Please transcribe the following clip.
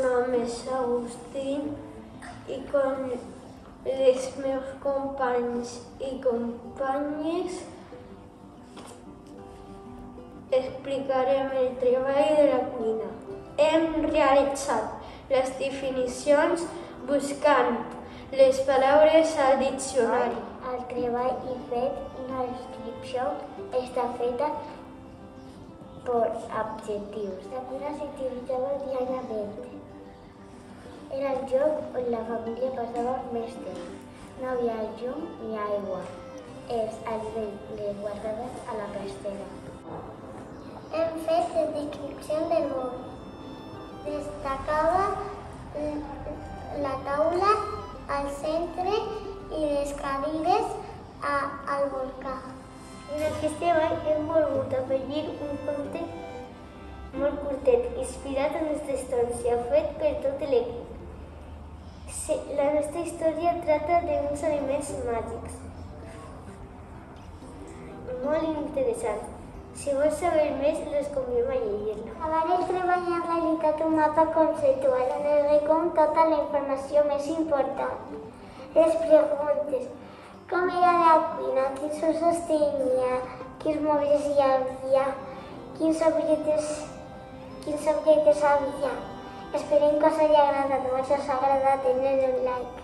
homes Agustín i com els meus companys i companyes explicarem el treball de la cuina. Hem realitzat les definicions buscant les paraules al diccionari. El treball i fet una descripció està feta per adjectius. La cuina s'utilitzava diàriament. Era el lloc on la família passava més temps. No havia llum ni aigua. Els aliments les guardaven a la pastera. Hem fet les descripcions del món. Destacava la taula al centre i les cadires al volcà. En aquest treball hem volgut afegir un conte molt curtet, inspirat en nostra història, fet per tot l'equip. La nostra història tracta d'uns aliments màgics. Molt interessant. Si vols saber més, les convidem a llegir-la. Abans el treball ha realitzat un mapa conceptual on es recull tota la informació més important. Les preguntes: com era la cuina, quins usos tenia, quins mobles hi havia, quins objectes havia. Esperem que us hagi agradat. Si us ha agradat, tenen un like.